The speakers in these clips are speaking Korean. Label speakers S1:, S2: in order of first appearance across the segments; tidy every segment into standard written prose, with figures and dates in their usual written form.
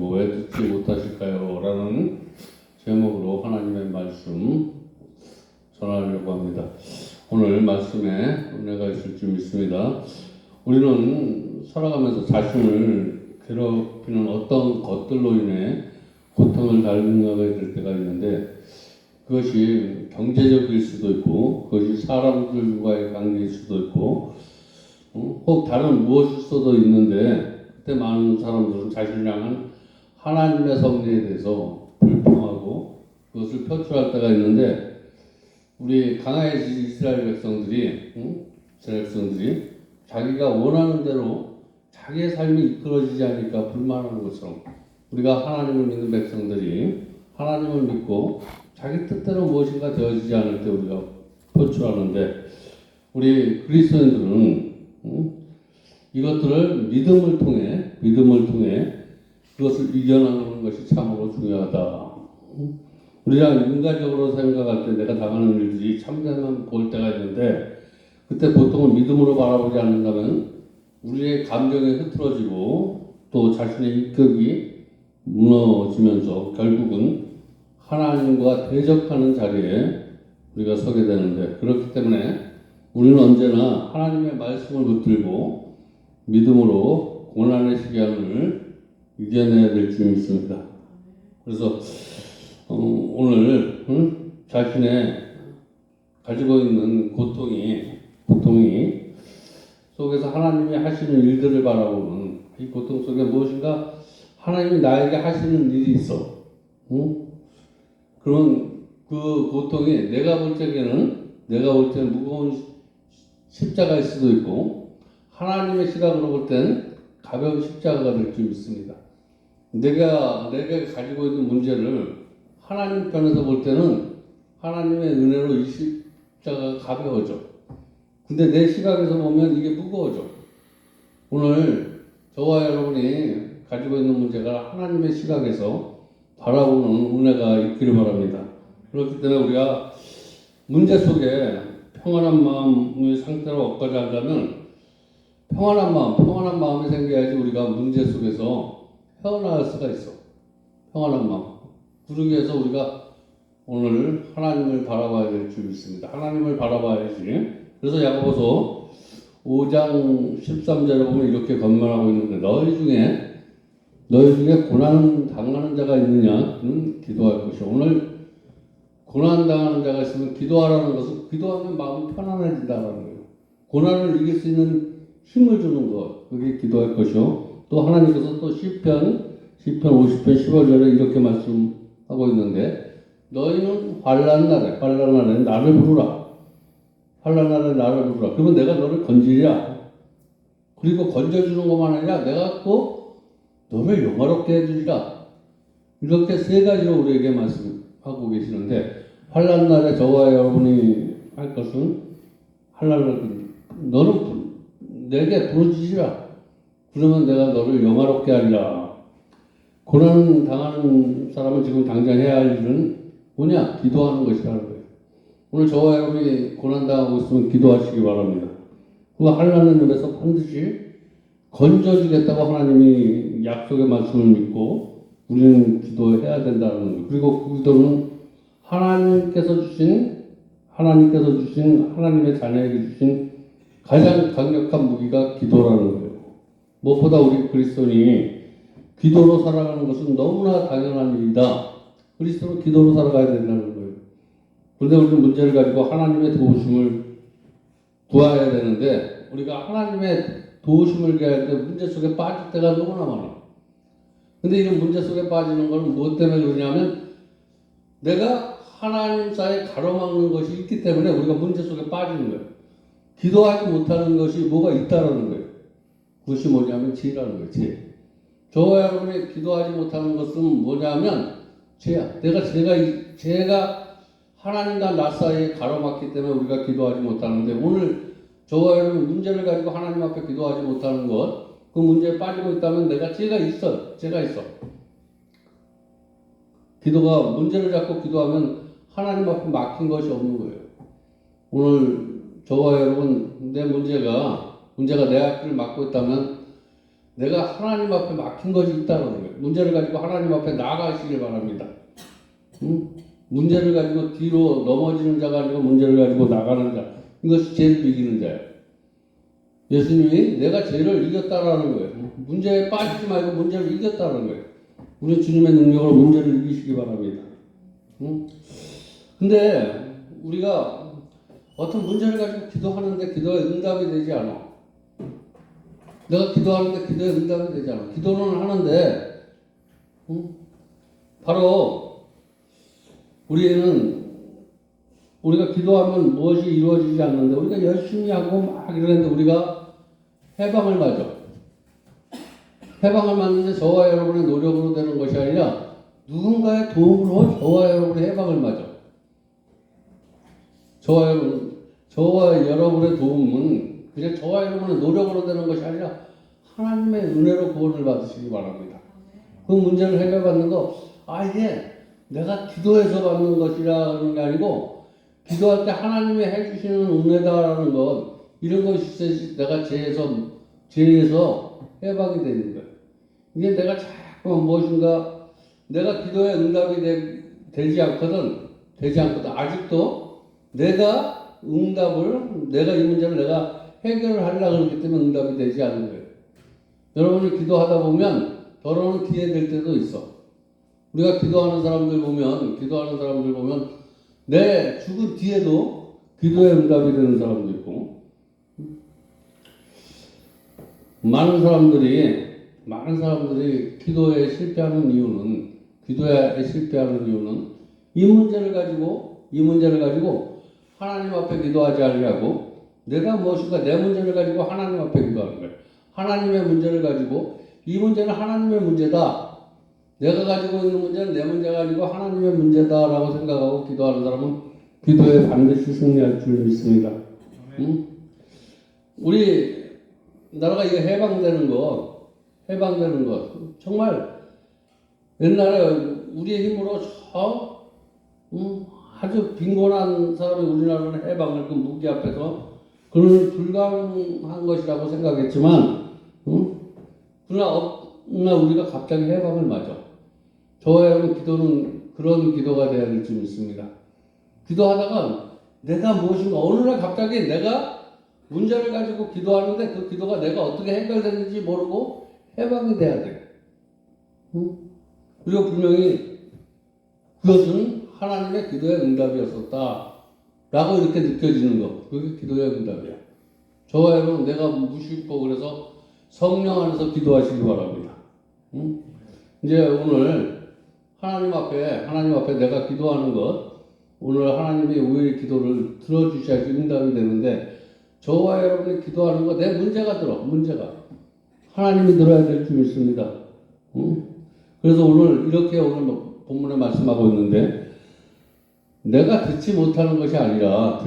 S1: 들으시고 왜 듣지 못하실까요? 라는 제목으로 하나님의 말씀 전하려고 합니다. 오늘 말씀에 은혜가 있을 줄 믿습니다. 우리는 살아가면서 자신을 괴롭히는 어떤 것들로 인해 고통을 당하게 될 때가 있는데, 그것이 경제적일 수도 있고 그것이 사람들과의 관계일 수도 있고 혹 다른 무엇일 수도 있는데, 그때 많은 사람들은 자신을 향한 하나님의 섭리에 대해서 불평하고 그것을 표출할 때가 있는데, 우리 강하의 이스라엘 백성들이 자기가 원하는 대로 자기의 삶이 이끌어지지 않으니까 불만하는 것처럼, 우리가 하나님을 믿는 백성들이 하나님을 믿고 자기 뜻대로 무엇인가 되어지지 않을 때 우리가 표출하는데, 우리 그리스도인들은 이것들을 믿음을 통해 그것을 이겨나가는 것이 참으로 중요하다. 우리가 인간적으로 생각할 때 내가 당하는 일들이 참되만 볼 때가 있는데, 그때 보통은 믿음으로 바라보지 않는다면 우리의 감정에 흐트러지고 또 자신의 인격이 무너지면서 결국은 하나님과 대적하는 자리에 우리가 서게 되는데, 그렇기 때문에 우리는 언제나 하나님의 말씀을 붙들고 믿음으로 고난의 시간을 이겨내야 될 줄 믿습니다. 그래서 오늘 자신의 가지고 있는 고통이 속에서 하나님이 하시는 일들을 바라보는 이 고통 속에 무엇인가 하나님이 나에게 하시는 일이 있어. 그런 그 고통이 내가 볼 때는 무거운 십자가일 수도 있고, 하나님의 시각으로 볼 때는 가벼운 십자가가 될 줄 믿습니다. 내가 가지고 있는 문제를 하나님 편에서 볼 때는 하나님의 은혜로 이 십자가가 가벼워져. 근데 내 시각에서 보면 이게 무거워져. 오늘 저와 여러분이 가지고 있는 문제가 하나님의 시각에서 바라보는 은혜가 있기를 바랍니다. 그렇기 때문에 우리가 문제 속에 평안한 마음의 상태로 얻고자 한다면, 평안한 마음이 생겨야지 우리가 문제 속에서 헤어나올 수가 있어. 평안한 마음. 그러기 위해서 우리가 오늘 하나님을 바라봐야 될 줄 믿습니다. 하나님을 바라봐야지. 그래서 야고보서 5장 13절에 보면 이렇게 권면하고 있는데, 너희 중에 고난 당하는 자가 있느냐? 그는 기도할 것이요. 오늘 고난 당하는 자가 있으면 기도하라는 것은, 기도하면 마음이 편안해진다는 거예요. 고난을 이길 수 있는 힘을 주는 것, 그게 기도할 것이요. 또 하나님께서 또 시편 50편 15절에 이렇게 말씀하고 있는데, 너희는 환난 날에 나를 부르라. 환난 날에 나를 부르라. 그러면 내가 너를 건지리라. 그리고 건져주는 것만 아니라 내가 또 너를 영화롭게 해주리라. 이렇게 세 가지로 우리에게 말씀하고 계시는데, 환난 날에 저와 여러분이 할 것은, 너는 내게 부르짖으라. 그러면 내가 너를 영화롭게 하리라. 고난 당하는 사람은 지금 당장 해야 할 일은 뭐냐? 기도하는 것이라는 거예요. 오늘 저와 여러분이 고난 당하고 있으면 기도하시기 바랍니다. 그 환난의 눈에서 반드시 건져주겠다고 하나님이 약속의 말씀을 믿고 우리는 기도해야 된다는 거예요. 그리고 그 기도는 하나님께서 주신 하나님의 자녀에게 주신 가장 강력한 무기가 기도라는 거예요. 무엇보다 우리 그리스도인이 기도로 살아가는 것은 너무나 당연한 일이다. 그리스도는 기도로 살아가야 된다는 거예요. 그런데 우리는 문제를 가지고 하나님의 도우심을 구해야 되는데, 우리가 하나님의 도우심을 구할 때 문제 속에 빠질 때가 너무나 많아. 근데 이런 문제 속에 빠지는 건 무엇 때문에 그러냐면, 내가 하나님 사이에 가로막는 것이 있기 때문에 우리가 문제 속에 빠지는 거예요. 기도하지 못하는 것이 뭐가 있다라는 거예요. 그것이 뭐냐면 죄라는 거예요. 죄. 저와 여러분이 기도하지 못하는 것은 뭐냐면 죄야. 죄가 하나님과 나 사이에 가로막기 때문에 우리가 기도하지 못하는데, 오늘 저와 여러분 문제를 가지고 하나님 앞에 기도하지 못하는 것, 그 문제에 빠지고 있다면 내가 죄가 있어. 기도가 문제를 잡고 기도하면 하나님 앞에 막힌 것이 없는 거예요. 오늘 저와 여러분, 내 문제가 내 앞을 막고 있다면 내가 하나님 앞에 막힌 것이 있다는 거예요. 문제를 가지고 하나님 앞에 나아가시길 바랍니다. 응? 문제를 가지고 뒤로 넘어지는 자가 아니고 문제를 가지고 나가는 자. 이것이 죄를 이기는 자예요. 예수님이 내가 죄를 이겼다라는 거예요. 문제에 빠지지 말고 문제를 이겼다는 거예요. 우리 주님의 능력으로 문제를 이기시기 바랍니다. 응? 근데 우리가 어떤 문제를 가지고 기도하는데 기도에 응답이 되지 않아. 내가 기도하는데 기도에 응답이 되지 않아. 기도는 하는데 바로 우리가 기도하면 무엇이 이루어지지 않는데 우리가 열심히 하고 막 이러는데 우리가 해방을 맞아. 해방을 맞는데 저와 여러분의 노력으로 되는 것이 아니라 누군가의 도움으로 저와 여러분의 해방을 맞아. 저와 여러분의 도움은 그냥 저와 여러분의 노력으로 되는 것이 아니라 하나님의 은혜로 구원을 받으시기 바랍니다. 그 문제를 해결받는 거, 이게 내가 기도해서 받는 것이라는 게 아니고, 기도할 때 하나님이 해주시는 은혜다라는 것, 이런 것이 있어야지 내가 죄에서 해방이 되는 거예요. 이게 내가 자꾸 무엇인가, 내가 기도에 응답이 되지 않거든. 아직도 내가 이 문제를 내가 해결을 하려고 그러기 때문에 응답이 되지 않는 거예요. 여러분이 기도하다 보면 더러운 기회될 때도 있어. 우리가 기도하는 사람들 보면 내 죽은 뒤에도 기도에 응답이 되는 사람도 있고, 많은 사람들이 기도에 실패하는 이유는 이 문제를 가지고 하나님 앞에 기도하지 않으려고 내가 무엇인가 내 문제를 가지고 하나님 앞에 기도하는 거예요. 하나님의 문제를 가지고 이 문제는 하나님의 문제다. 내가 가지고 있는 문제는 내 문제가 아니고 하나님의 문제다라고 생각하고 기도하는 사람은 기도에 반드시 승리할 줄 믿습니다. 응? 우리 나라가 이게 해방되는 거 정말 옛날에 우리의 힘으로 아주 빈곤한 사람이 우리나라는 해방을 그 무기 앞에서 그는 불가능한 것이라고 생각했지만 그러나 우리가 갑자기 해방을 맞아. 저와 여러분 기도는 그런 기도가 되어야 될 줄 믿습니다. 기도하다가 내가 무엇인가 어느 날 갑자기 내가 문제를 가지고 기도하는데 그 기도가 내가 어떻게 해결되는지 모르고 해방이 돼야 돼. 그리고 분명히 그것은 하나님의 기도의 응답이었었다 라고 이렇게 느껴지는 거, 그게 기도의 응답이야. 저와 여러분 내가 무심코 그래서 성령 안에서 기도하시기 바랍니다. 이제 오늘 하나님 앞에 내가 기도하는 것, 오늘 하나님이 우리의 기도를 들어주셔야지 응답이 되는데, 저와 여러분이 기도하는 거, 내 문제가 하나님이 들어야 될 줄 믿습니다. 그래서 오늘 본문에 말씀하고 있는데, 내가 듣지 못하는 것이 아니라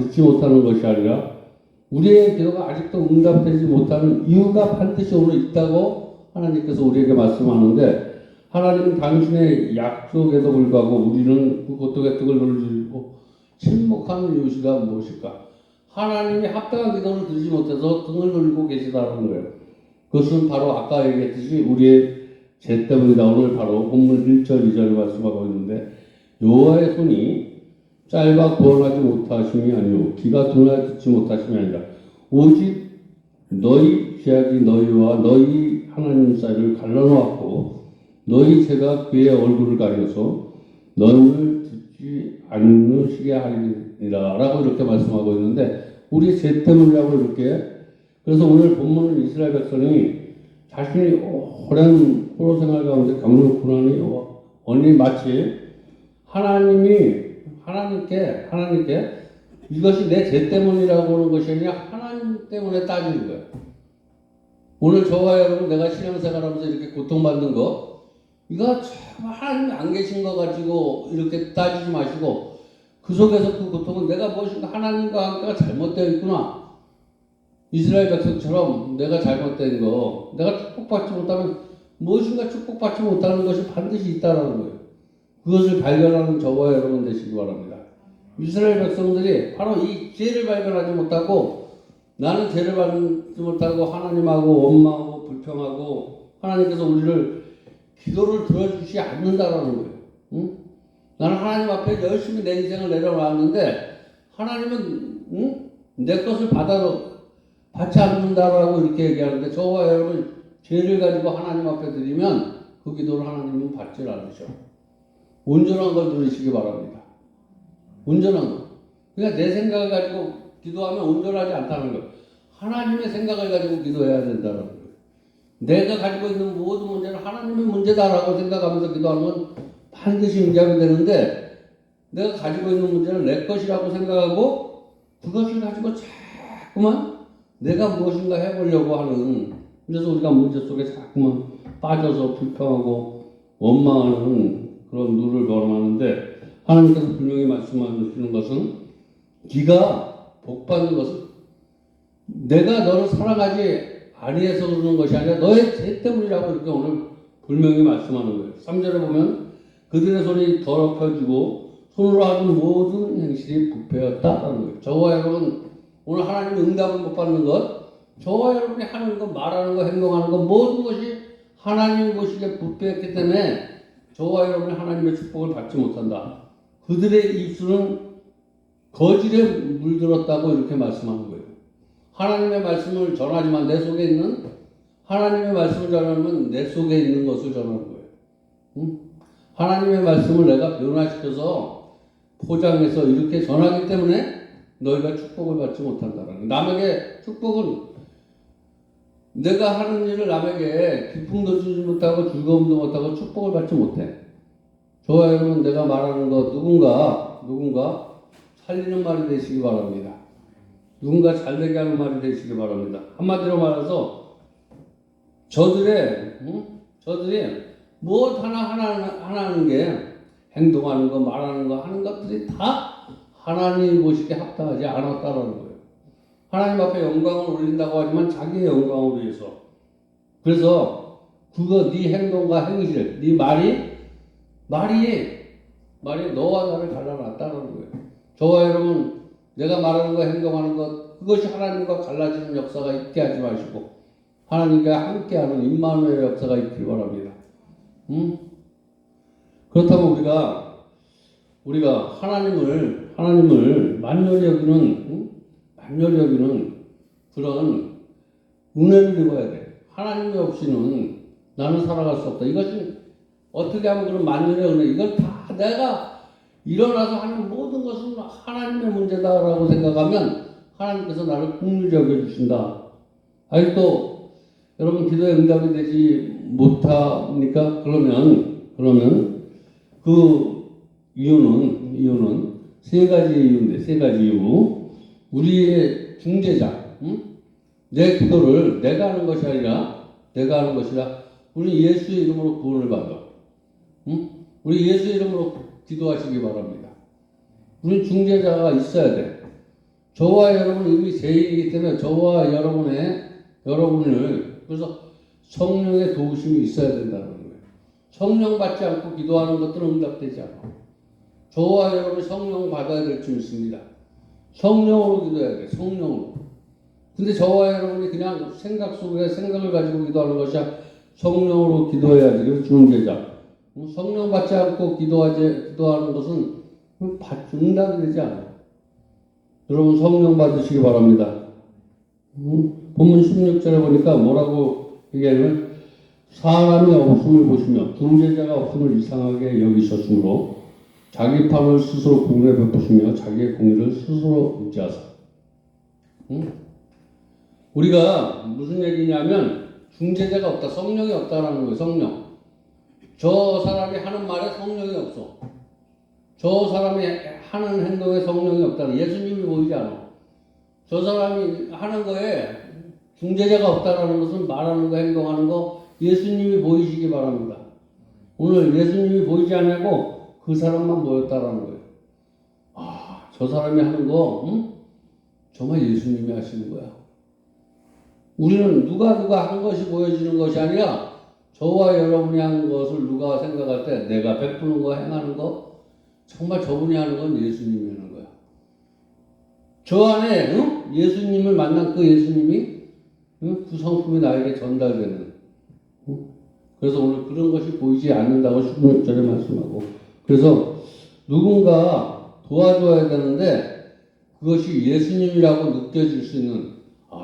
S1: 우리의 기도가 아직도 응답되지 못하는 이유가 반드시 오늘 있다고 하나님께서 우리에게 말씀하는데, 하나님은 당신의 약속에도 불구하고 우리는 그 고통의 뜻을 눌러주고 침묵하는 이유가 무엇일까? 하나님이 합당한 기도를 드리지 못해서 등을 돌리고 계시다는 거예요. 그것은 바로 아까 얘기했듯이 우리의 죄 때문이다. 오늘 바로 본문 1절 2절 말씀하고 있는데, 여호와의 손이 짧아 구원하지 못하심이 아니요 귀가 둔하여 듣지 못하심이 아니라 오직 너희 죄악이 너희와 너희 하나님 사이를 갈라놓았고 너희 죄가 그의 얼굴을 가려서 너희를 듣지 않으시게 하리니라 라고 이렇게 말씀하고 있는데, 우리 죄 때문이라고 이렇게. 그래서 오늘 본문은 이스라엘 백성이 자신이 오랜 포로 생활 가운데 겪는 고난이 언니 마치 하나님께 이것이 내 죄 때문이라고 하는 것이 아니라 하나님 때문에 따지는 거예요. 오늘 저와 여러분 내가 신앙생활하면서 이렇게 고통받는 거, 이거 참 하나님이 안 계신 거 가지고 이렇게 따지지 마시고 그 속에서 그 고통은 내가 무엇인가 하나님과 함께가 잘못되어 있구나. 이스라엘 백성처럼 내가 잘못된 거, 내가 축복받지 못하면 무엇인가 축복받지 못하는 것이 반드시 있다는 거예요. 그것을 발견하는 저와 여러분 되시기 바랍니다. 이스라엘 백성들이 바로 이 죄를 발견하지 못하고, 나는 죄를 받지 못하고 하나님하고 원망하고 불평하고 하나님께서 우리를 기도를 들어주지 않는다라는 거예요. 응? 나는 하나님 앞에 열심히 내 인생을 내려놨는데 하나님은 내 것을 받지 않는다라고 이렇게 얘기하는데 저와 여러분 죄를 가지고 하나님 앞에 드리면 그 기도를 하나님은 받질 않으셔. 온전한 걸 들으시기 바랍니다. 온전한 거. 그러니까 내 생각을 가지고 기도하면 온전하지 않다는 거예요. 하나님의 생각을 가지고 기도해야 된다는 거예요. 내가 가지고 있는 모든 문제는 하나님의 문제다라고 생각하면서 기도하는 건 반드시 응답이 되는데 내가 가지고 있는 문제는 내 것이라고 생각하고 그것을 가지고 자꾸만 내가 무엇인가 해보려고 하는, 그래서 우리가 문제 속에 자꾸만 빠져서 불평하고 원망하는 그런 누를 경험하는데 하나님께서 분명히 말씀하시는 것은 네가 복받는 것은 내가 너를 사랑하지 아니해서 그러는 것이 아니라 너의 죄 때문이라고 이렇게 오늘 분명히 말씀하는 거예요. 3절에 보면 그들의 손이 더럽혀지고 손으로 하는 모든 행실이 부패였다라는 거예요. 저와 여러분 오늘 하나님의 응답을 못 받는 것, 저와 여러분이 하는 것, 말하는 것, 행동하는 것 모든 것이 하나님이 보시기에 부패했기 때문에 저와 여러분이 하나님의 축복을 받지 못한다. 그들의 입술은 거짓에 물들었다고 이렇게 말씀하는 거예요. 하나님의 말씀을 전하지만 내 속에 있는 하나님의 말씀을 전하면 내 속에 있는 것을 전하는 거예요. 응? 하나님의 말씀을 내가 변화시켜서 포장해서 이렇게 전하기 때문에 너희가 축복을 받지 못한다라는 거예요. 남에게 축복은 내가 하는 일을 남에게 기쁨도 주지 못하고 즐거움도 못하고 축복을 받지 못해. 저와 여러분 내가 말하는 것 누군가 살리는 말이 되시기 바랍니다. 누군가 잘되게 하는 말이 되시기 바랍니다. 한마디로 말해서 저들이 무엇 하나 하는 게 행동하는 거 말하는 거 하는 것들이 다 하나님 보시기에 합당하지 않았다라는 거예요. 하나님 앞에 영광을 올린다고 하지만 자기의 영광을 위해서. 그래서 그거 네 행동과 행실, 네 말이 너와 나를 갈라놨다는 거예요. 저와 여러분 내가 말하는 거 행동하는 것 그것이 하나님과 갈라지는 역사가 있게 하지 마시고 하나님과 함께하는 임마누엘의 역사가 있길 바랍니다. 그렇다면 우리가 하나님을 만연히 여기는 그런 은혜를 입어야 돼. 하나님이 없이는 나는 살아갈 수 없다. 이것은 어떻게 하면 그런 만연의 은혜, 이걸 다 내가 일어나서 하는 모든 것은 하나님의 문제다라고 생각하면 하나님께서 나를 긍휼히 여겨주신다. 아직도 여러분 기도에 응답이 되지 못합니까? 그러면 그 이유는 세 가지 이유인데, 세 가지 이유. 우리의 중재자, 내 기도를 내가 하는 것이 아니라 우리 예수의 이름으로 구원을 받아. 우리 예수의 이름으로 기도하시기 바랍니다. 우리 중재자가 있어야 돼. 저와 여러분은 이미 죄인이기 때문에 저와 여러분을 그래서 성령의 도우심이 있어야 된다는 거예요. 성령 받지 않고 기도하는 것들은 응답되지 않아. 저와 여러분이 성령 받아야 될 줄 믿습니다. 성령으로 기도해야 돼. 성령으로. 근데 저와 여러분이 그냥 생각 속에 생각을 가지고 기도하는 것이 아니라 성령으로 기도해야지. 그래서 중재자. 성령 받지 않고 기도하는 것은 응답이 되지 않아요. 여러분 성령 받으시기 바랍니다. 본문 16절에 보니까 뭐라고 얘기하냐면 사람이 없음을 보시며 중재자가 없음을 이상하게 여기셨으므로 자기 판을 스스로 공의에 베푸시며 자기의 공의를 스스로 의지하사. 우리가 무슨 얘기냐면 중재자가 없다. 성령이 없다라는 거예요. 성령. 저 사람이 하는 말에 성령이 없어. 저 사람이 하는 행동에 성령이 없다는, 예수님이 보이지 않아. 저 사람이 하는 거에 중재자가 없다라는 것은 말하는 거, 행동하는 거 예수님이 보이시기 바랍니다. 오늘 예수님이 보이지 않고 그 사람만 보였다라는 거예요. 아, 저 사람이 하는 거, 정말 예수님이 하시는 거야. 우리는 누가 한 것이 보여지는 것이 아니라 저와 여러분이 하는 것을 누가 생각할 때 내가 베푸는 거, 행하는 거 정말 저분이 하는 건 예수님이 하는 거야. 저 안에 예수님을 만난 그 예수님이 그 성품이 나에게 전달되는 그래서 오늘 그런 것이 보이지 않는다고 16절에 말씀하고, 그래서 누군가 도와줘야 되는데 그것이 예수님이라고 느껴질 수 있는,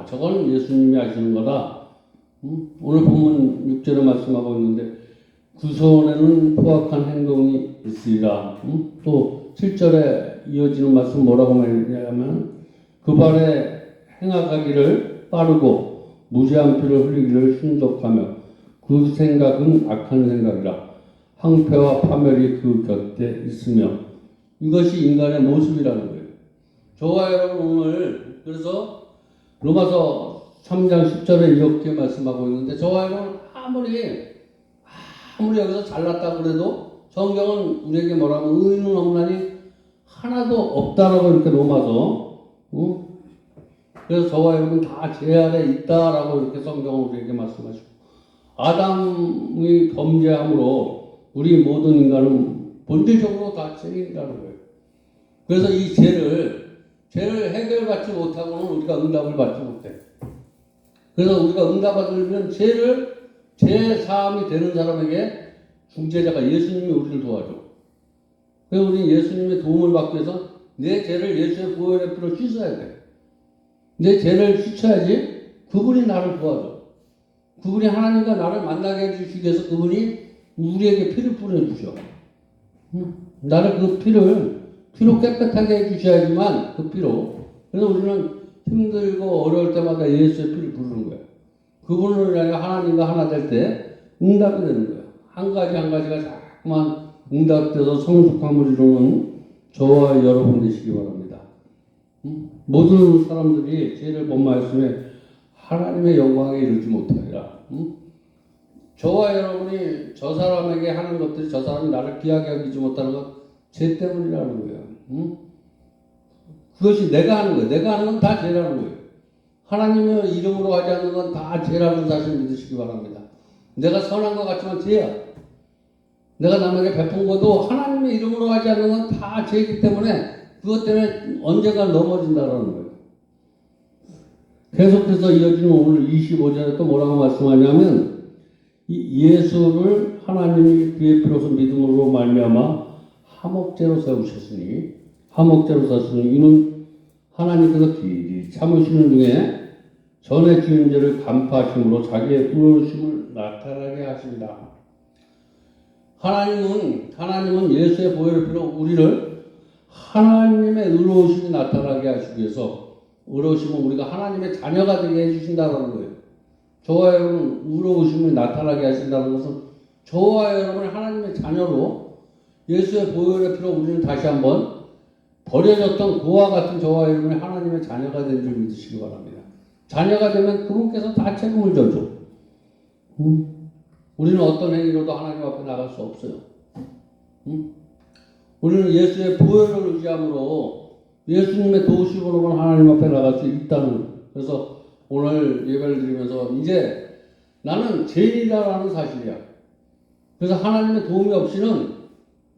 S1: 저거는 예수님이 하시는 거다. 오늘 본문 6절에 말씀하고 있는데 그 손에는 포악한 행동이 있으리라. 또 7절에 이어지는 말씀 뭐라고 말하냐면 그 발에 행하기를 빠르고 무지한 피를 흘리기를 신속하며 그 생각은 악한 생각이라. 황폐와 파멸이 그 곁에 있으며. 이것이 인간의 모습이라는 거예요. 저와 여러분 오늘 그래서 로마서 3장 10절에 이렇게 말씀하고 있는데, 저와 여러분 아무리 여기서 잘났다고 그래도 성경은 우리에게 뭐라면 의인은 없나니 하나도 없다라고 이렇게 로마서, 그래서 저와 여러분 다 죄 아래 있다라고 이렇게 성경은 우리에게 말씀하시고, 아담이 범죄함으로 우리 모든 인간은 본질적으로 다 죄인이라는 거예요. 그래서 이 죄를 해결받지 못하고는 우리가 응답을 받지 못해. 그래서 우리가 응답받으려면 죄 사함이 되는 사람에게 중재자가 예수님이 우리를 도와줘. 그래서 우리는 예수님의 도움을 받기 위해서 내 죄를 예수의 보혈의 피로 씻어야 돼. 내 죄를 씻어야지 그분이 나를 도와줘. 그분이 하나님과 나를 만나게 해주시기 위해서 그분이 우리에게 피를 뿌려주셔. 나를 그 피로 깨끗하게 해주셔야지만 그 피로. 그래서 우리는 힘들고 어려울 때마다 예수의 피를 부르는 거예요. 그분을 위하여 하나님과 하나 될 때 응답이 되는 거예요. 한 가지가 자꾸만 응답돼서 성숙함을 이루는 저와 여러분 되시기 바랍니다. 모든 사람들이 죄를 범하였으며 하나님의 영광에 이르지 못하리라. 저와 여러분이 저 사람에게 하는 것들이 저 사람이 나를 귀하게 여기지 못하는 것 죄 때문이라는 거예요. 그것이 내가 하는 거예요. 내가 하는 건 다 죄라는 거예요. 하나님의 이름으로 하지 않는 건 다 죄라는 사실 믿으시기 바랍니다. 내가 선한 것 같지만 죄야. 내가 남에게 베푼 것도 하나님의 이름으로 하지 않는 건 다 죄이기 때문에 그것 때문에 언젠가 넘어진다는 거예요. 계속해서 이어지는 오늘 25절에 또 뭐라고 말씀하냐면 예수를 하나님이 그의 피로서 믿음으로 말미암아 화목제로 세우셨으니 이는 하나님께서 길이 참으시는 중에 전에 지은 죄를 간파하심으로 자기의 의로우심을 나타나게 하십니다. 하나님은 예수의 보혈의 피로 우리를 하나님의 의로우심이 나타나게 하시기 위해서, 의로우심은 우리가 하나님의 자녀가 되게 해주신다는 거예요. 저와 여러분 의로우심을 나타나게 하신다는 것은 저와 여러분을 하나님의 자녀로 예수의 보혈의 피로 우리는 다시 한번 버려졌던 그와 같은 저와 여러분이 하나님의 자녀가 된 줄 믿으시기 바랍니다. 자녀가 되면 그분께서 다 책임을 져줘. 우리는 어떤 행위로도 하나님 앞에 나갈 수 없어요. 우리는 예수의 보혈을 의지함으로 예수님의 도우심으로만 하나님 앞에 나갈 수 있다는. 그래서 오늘 예배를 드리면서 이제 나는 죄인이다라는 사실이야. 그래서 하나님의 도움이 없이는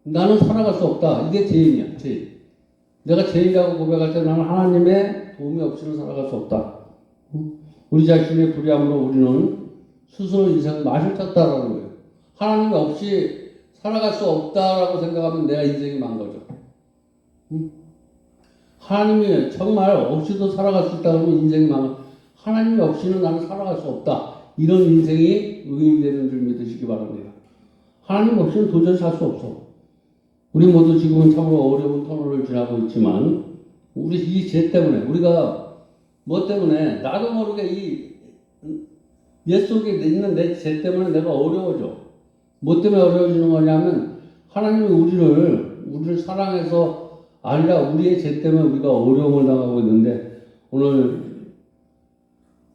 S1: 나는 살아갈 수 없다. 이게 죄인이야. 죄인. 내가 죄인이라고 고백할 때 나는 하나님의 도움이 없이는 살아갈 수 없다. 우리 자신의 불의함으로 우리는 스스로 인생을 맛을 쳤다라는 거예요. 하나님이 없이 살아갈 수 없다라고 생각하면 내가 인생이 망가져. 하나님이 정말 없이도 살아갈 수 있다 그러면 인생이 망가져. 하나님이 없이는 나는 살아갈 수 없다. 이런 인생이 의인되는 줄 믿으시기 바랍니다. 하나님 없이는 도저히 살 수 없어. 우리 모두 지금은 참으로 어려운 터널을 지나고 있지만 우리 이 죄 때문에, 우리가 뭐 때문에 나도 모르게 이 옛 속에 있는 내 죄 때문에 내가 어려워져. 뭐 때문에 어려워지는 거냐면 하나님이 우리를 사랑해서 아니라 우리의 죄 때문에 우리가 어려움을 당하고 있는데, 오늘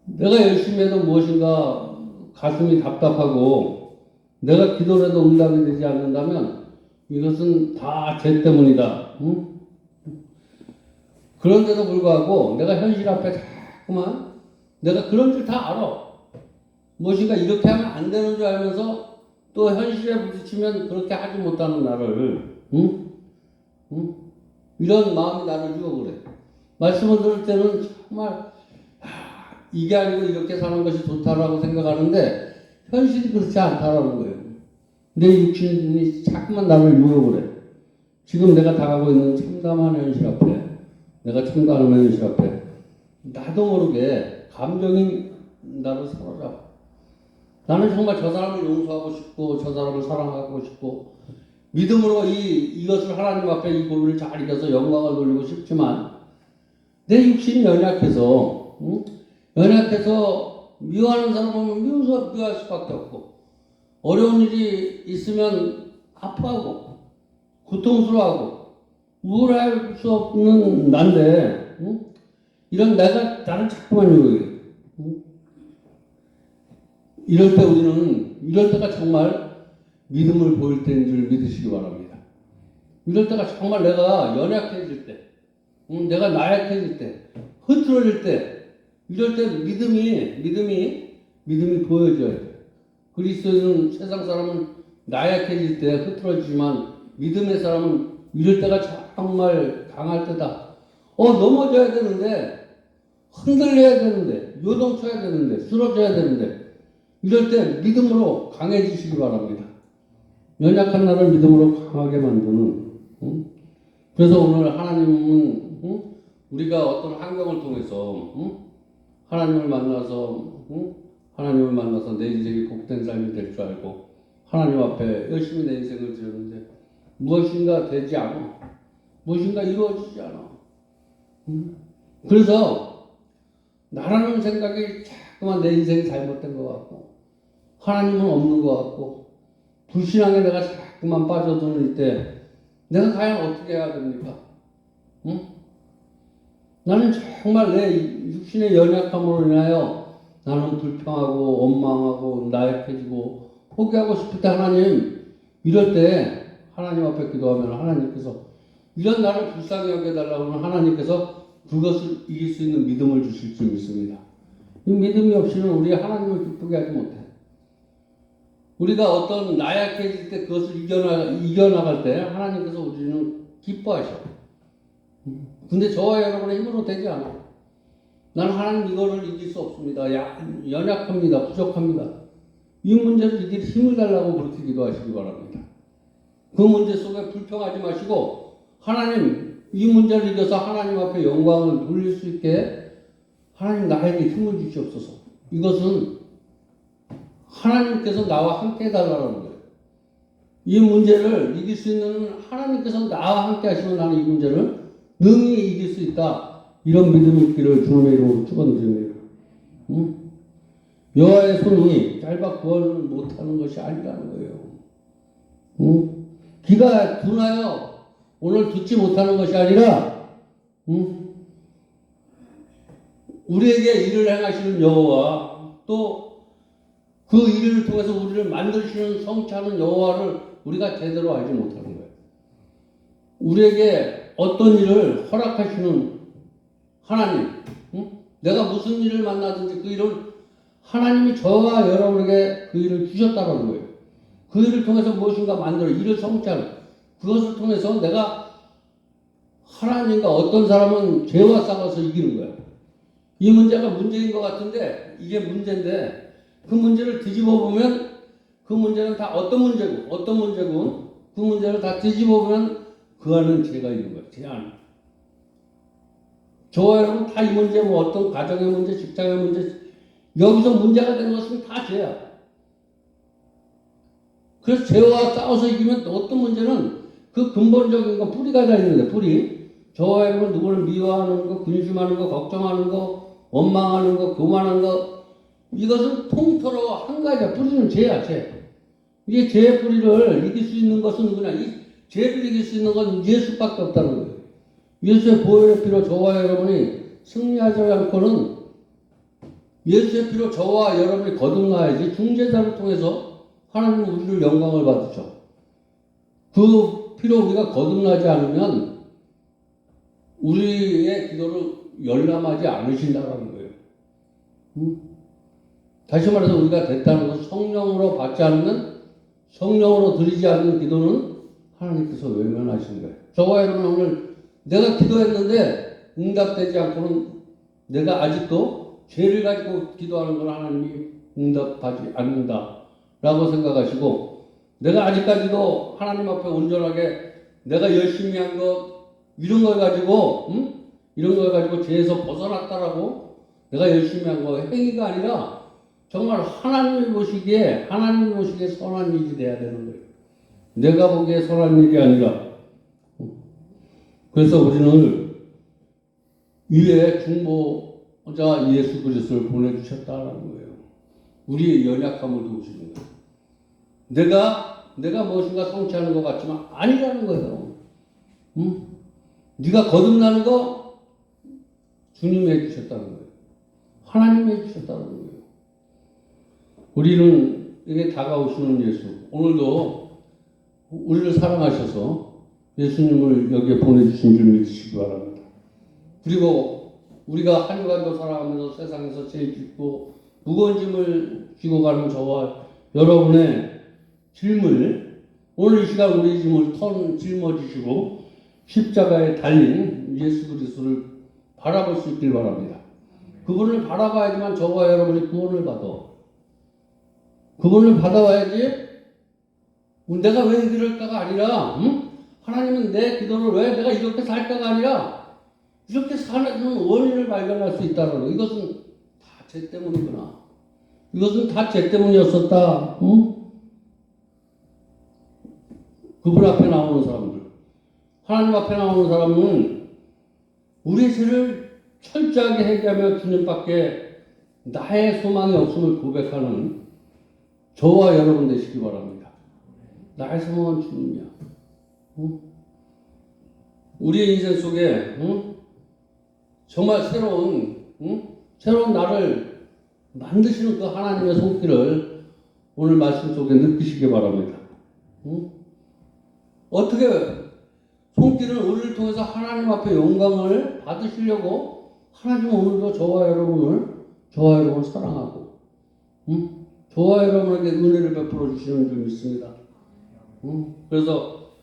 S1: 내가 열심히 해도 무엇인가 가슴이 답답하고 내가 기도를 해도 응답이 되지 않는다면 이것은 다 죄 때문이다. 그런데도 불구하고 내가 현실 앞에 자꾸만 내가 그런 줄 다 알아. 무엇인가 이렇게 하면 안 되는 줄 알면서 또 현실에 부딪히면 그렇게 하지 못하는 나를, 이런 마음이 나를 유혹을 해. 말씀을 들을 때는 정말 이게 아니고 이렇게 사는 것이 좋다라고 생각하는데 현실이 그렇지 않다라는 거예요. 내 육신이 자꾸만 나를 유혹을 해. 지금 내가 당하고 있는 참담한 현실 앞에, 내가 참담한 현실 앞에 나도 모르게 감정이 나를 사로잡아. 나는 정말 저 사람을 용서하고 싶고 저 사람을 사랑하고 싶고 믿음으로 이것을 하나님 앞에 이 고비를 잘 이겨서 영광을 돌리고 싶지만 내 육신이 연약해서 연약해서 미워하는 사람은 미워할 수밖에 없고 어려운 일이 있으면 아파하고 고통스러워하고 우울할 수 없는 난데 이런 내가 나를 자꾸만 유혹해. 이럴 때가 정말 믿음을 보일 때인 줄 믿으시기 바랍니다. 이럴 때가 정말 내가 연약해질 때, 내가 나약해질 때, 흐트러질 때, 이럴 때 믿음이 보여져야 돼. 그리스도는 세상 사람은 나약해질 때 흐트러지지만 믿음의 사람은 이럴 때가 정말 강할 때다. 넘어져야 되는데, 흔들려야 되는데, 요동쳐야 되는데, 쓰러져야 되는데, 이럴 때 믿음으로 강해지시기 바랍니다. 연약한 나를 믿음으로 강하게 만드는. 그래서 오늘 하나님은 우리가 어떤 환경을 통해서 하나님을 만나서 내 인생이 복된 삶이 될 줄 알고 하나님 앞에 열심히 내 인생을 지었는데 무엇인가 되지 않아. 무엇인가 이루어지지 않아. 그래서 나라는 생각이 자꾸만 내 인생이 잘못된 것 같고 하나님은 없는 것 같고 불신앙에 내가 자꾸만 빠져드는 이때 내가 과연 어떻게 해야 됩니까? 나는 정말 내 육신의 연약함으로 인하여 나는 불평하고 원망하고 나약해지고 포기하고 싶을 때 하나님 이럴 때 하나님 앞에 기도하면 하나님께서 이런 나를 불쌍히 여겨달라고 하면 하나님께서 그것을 이길 수 있는 믿음을 주실 줄 믿습니다. 이 믿음이 없이는 우리 하나님을 기쁘게 하지 못해. 우리가 어떤 나약해질 때 그것을 이겨나갈 때 하나님께서 우리는 기뻐하셔. 근데 저와 여러분의 힘으로 되지 않아. 나는 하나님 이거를 이길 수 없습니다. 연약합니다. 부족합니다. 이 문제를 이길 힘을 달라고 그렇게 기도하시기 바랍니다. 그 문제 속에 불평하지 마시고 하나님 이 문제를 이겨서 하나님 앞에 영광을 돌릴 수 있게 하나님 나에게 힘을 주시옵소서. 이것은 하나님께서 나와 함께 해달라는 거예요. 이 문제를 이길 수 있는 하나님께서 나와 함께 하시면 나는 이 문제를 능히 이길 수 있다. 이런 믿음이 있기를 주님의 이름으로 축원드립니다. 여호와의 손이 짧아 구원을 못하는 것이 아니라는 거예요. 귀가 둔하여 오늘 듣지 못하는 것이 아니라 우리에게 일을 행하시는 여호와 또 그 일을 통해서 우리를 만드시는 성취하는 여호와를 우리가 제대로 알지 못하는 거예요. 우리에게 어떤 일을 허락하시는 하나님, 내가 무슨 일을 만나든지 그 일은 하나님이 저와 여러분에게 그 일을 주셨다는 거예요. 그 일을 통해서 무엇인가 만들어 일을 성취하는 그것을 통해서 내가 하나님과 어떤 사람은 죄와 싸워서 이기는 거야. 이 문제가 문제인 것 같은데 이게 문제인데 그 문제를 뒤집어 보면 그 문제는 다 어떤 문제고 그 문제를 다 뒤집어 보면 그 안은 죄가 있는 거야. 죄 안에. 저와 여러분 다 이 문제 어떤 가정의 문제, 직장의 문제 여기서 문제가 되는 것은 다 죄야. 그래서 죄와 싸워서 이기면 어떤 문제는 그 근본적인 거 뿌리가 다 있는데 뿌리. 저와 여러분 누구를 미워하는 거, 근심하는 거, 걱정하는 거, 원망하는 거, 교만하는 거 이것은 통틀어 한 가지야. 뿌리는 죄야, 죄. 이 죄의 뿌리를 이길 수 있는 것은 누구냐? 이 죄를 이길 수 있는 건 예수밖에 없다는 거예요. 예수의 보혈의 피로 저와 여러분이 승리하지 않고는 예수의 피로 저와 여러분이 거듭나야지 중재자를 통해서 하나님은 우리를 영광을 받으셔. 그 피로 우리가 거듭나지 않으면 우리의 기도를 열람하지 않으신다는 거예요. 다시 말해서 우리가 됐다는 것은 성령으로 받지 않으면 성령으로 드리지 않는 기도는 하나님께서 외면하시는 거예요. 저와 여러분 오늘 내가 기도했는데 응답되지 않고는 내가 아직도 죄를 가지고 기도하는 걸 하나님이 응답하지 않는다. 라고 생각하시고, 내가 아직까지도 하나님 앞에 온전하게 내가 열심히 한 것, 이런 걸 가지고, 이런 걸 가지고 죄에서 벗어났다라고 내가 열심히 한 거 행위가 아니라 정말 하나님이 보시기에 선한 일이 돼야 되는 거예요. 내가 보기에 선한 일이 아니라. 그래서 우리는 위에 중보자 예수 그리스도를 보내주셨다는 거예요. 우리의 연약함을 도우시는 거예요. 내가 무엇인가 성취하는 것 같지만 아니라는 거예요. 네가 거듭나는 거 주님이 해주셨다는 거예요. 하나님이 해주셨다는 거예요. 우리는 이게 다가오시는 예수, 오늘도 우리를 사랑하셔서 예수님을 여기에 보내주신 줄 믿으시기 바랍니다. 그리고 우리가 한 주간도 살아가면서 세상에서 제일 깊고 무거운 짐을 지고 가는 저와 여러분의 짐을, 오늘 이 시간 우리 짐을 짊어지시고 십자가에 달린 예수 그리스도를 바라볼 수 있길 바랍니다. 그분을 바라봐야지만 저와 여러분이 구원을 받아. 그분을 받아와야지 내가 왜 이럴까가 아니라, 하나님은 내 기도를 왜 내가 이렇게 살까가 아니라 이렇게 사는 원인을 발견할 수 있다는 거. 이것은 다 죄 때문이구나. 이것은 다 죄 때문이었었다. 그분 앞에 나오는 사람들, 하나님 앞에 나오는 사람은 우리의 죄를 철저하게 회개하며 주님밖에 나의 소망이 없음을 고백하는 저와 여러분 되시기 바랍니다. 나의 소망은 주님이야. 우리의 인생 속에 정말 새로운 나를 만드시는 그 하나님의 손길을 오늘 말씀 속에 느끼시기 바랍니다. 어떻게 손길은 우리를 통해서 하나님 앞에 영광을 받으시려고 하나님은 오늘도 저와 여러분을 사랑하고 저와 여러분에게 은혜를 베풀어 주시는 줄 믿습니다. 그래서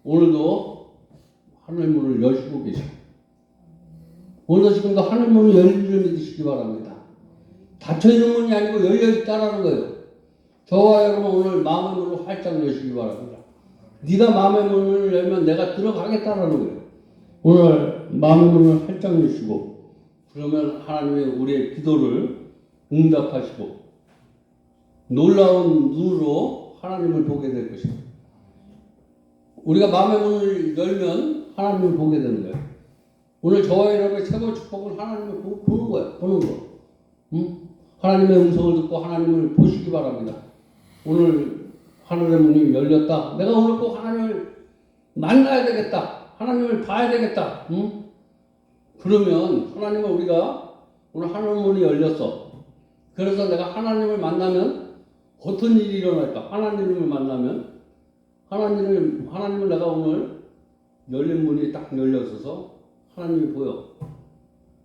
S1: 오늘도 하늘 문을 여시고 계시고, 오늘도 지금도 하늘 문을 열린 줄 믿으시기 바랍니다. 닫혀있는 문이 아니고 열려있다라는 거예요. 저와 여러분 오늘 마음의 문을 활짝 여시기 바랍니다. 네가 마음의 문을 열면 내가 들어가겠다라는 거예요. 오늘 마음의 문을 활짝 여시고, 그러면 하나님의 우리의 기도를 응답하시고 놀라운 눈으로 하나님을 보게 될 것입니다. 우리가 마음의 문을 열면 하나님을 보게 되는 거예요. 오늘 저와 여러분의 최고의 축복은 하나님을 보는 거예요. 보는 거. 하나님의 음성을 듣고 하나님을 보시기 바랍니다. 오늘 하늘의 문이 열렸다. 내가 오늘 꼭 하나님을 만나야 되겠다. 하나님을 봐야 되겠다. 그러면 하나님은 우리가 오늘 하늘 문이 열렸어. 그래서 내가 하나님을 만나면 어떤 일이 일어날까? 하나님을 만나면 하나님을 내가 오늘 열린 문이 딱 열려서서 하나님이 보여.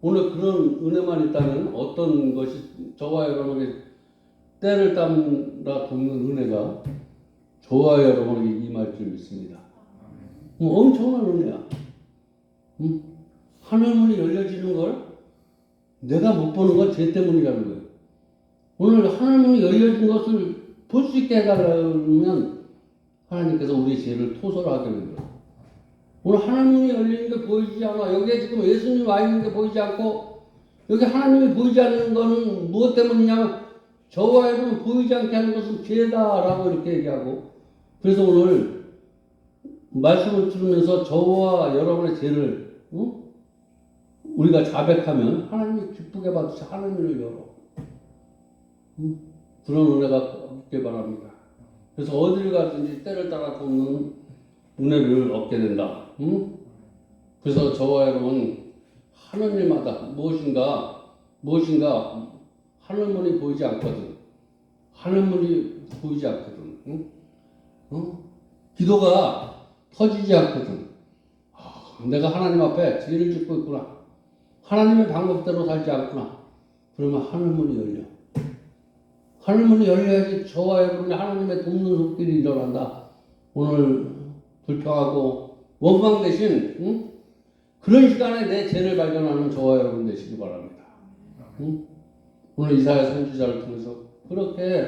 S1: 오늘 그런 은혜만 있다면 어떤 것이 저와 여러분에게 때를 따라 돕는 은혜가 저와 여러분에게 임할 줄 믿습니다. 엄청난 은혜야. 하늘문이 열려지는 걸 내가 못 보는 건 죄 때문이라는 거예요. 오늘 하늘문이 열려진 것을 볼 수 있게 해달라면 하나님께서 우리의 죄를 토설하게 만들어요. 오늘 하늘문이 열리는 게 보이지 않아. 여기에 지금 예수님이 와 있는 게 보이지 않고, 여기 하나님이 보이지 않는 것은 무엇 때문이냐면 저와 여러분 보이지 않게 하는 것은 죄다라고 이렇게 얘기하고, 그래서 오늘 말씀을 들으면서 저와 여러분의 죄를 우리가 자백하면 하나님이 기쁘게 받으시 하늘문을 열어. 그런 은혜가 없길 바랍니다. 그래서 어디를 가든지 때를 따라 돕는 은혜를 얻게 된다. 그래서 저와 여러분 하는 일마다 무엇인가 하늘문이 보이지 않거든. 하늘문이 보이지 않거든. 기도가 터지지 않거든. 내가 하나님 앞에 죄를 짓고 있구나. 하나님의 방법대로 살지 않구나. 그러면 하늘문이 열려. 하늘문이 열려야지 저와 여러분이 하나님의 돕는 손길이 일어난다. 오늘 불평하고 원망 대신 그런 시간에 내 죄를 발견하는 저와 여러분 되시기 바랍니다. 오늘 이사야 선지자를 통해서 그렇게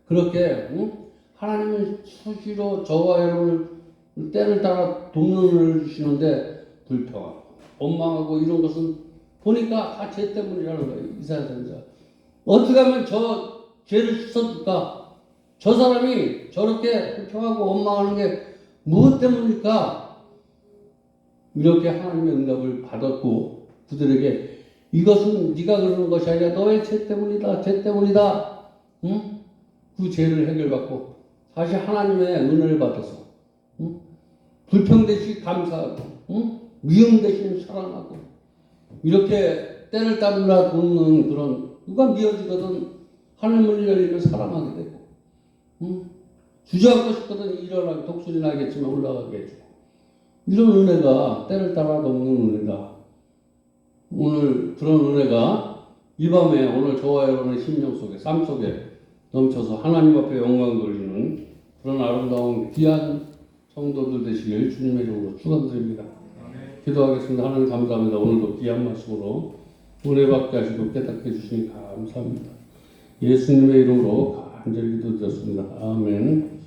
S1: 그렇게 하나님은 수시로 저와 여러분을 때를 따라 돕는 은혜를 주시는데 불평하고 원망하고 이런 것은 보니까 다 죄 때문이라는 거예요. 이사야 선지자. 어떻게 하면 저 죄를 씻어줄까? 저 사람이 저렇게 불평하고 원망하는 게 무엇 때문일까? 이렇게 하나님의 응답을 받았고 그들에게 이것은 네가 그러는 것이 아니라 너의 죄 때문이다. 죄 때문이다. 응? 그 죄를 해결받고 다시 하나님의 은혜를 받아서 불평 대신 감사하고 미움 대신 사랑하고 이렇게 때를 따라 돕는 그런 누가 미워지거든 하늘문이 열리면 사랑하게 되고 주저앉고 싶거든 일어나게 독수리 나겠지만 올라가게 해주고 이런 은혜가 때를 따라 돕는 은혜다. 오늘 그런 은혜가 이 밤에 오늘 저와 여러분의 심령 속에 삶 속에 넘쳐서 하나님 앞에 영광 돌리는 그런 아름다운 귀한 성도들 되시길 주님의 이름으로 축원드립니다. 기도하겠습니다. 하나님 감사합니다. 오늘도 귀한 말씀으로 은혜 받게 하시고 깨닫게 해주시니 감사합니다. 예수님의 이름으로 간절히 기도드렸습니다. 아멘.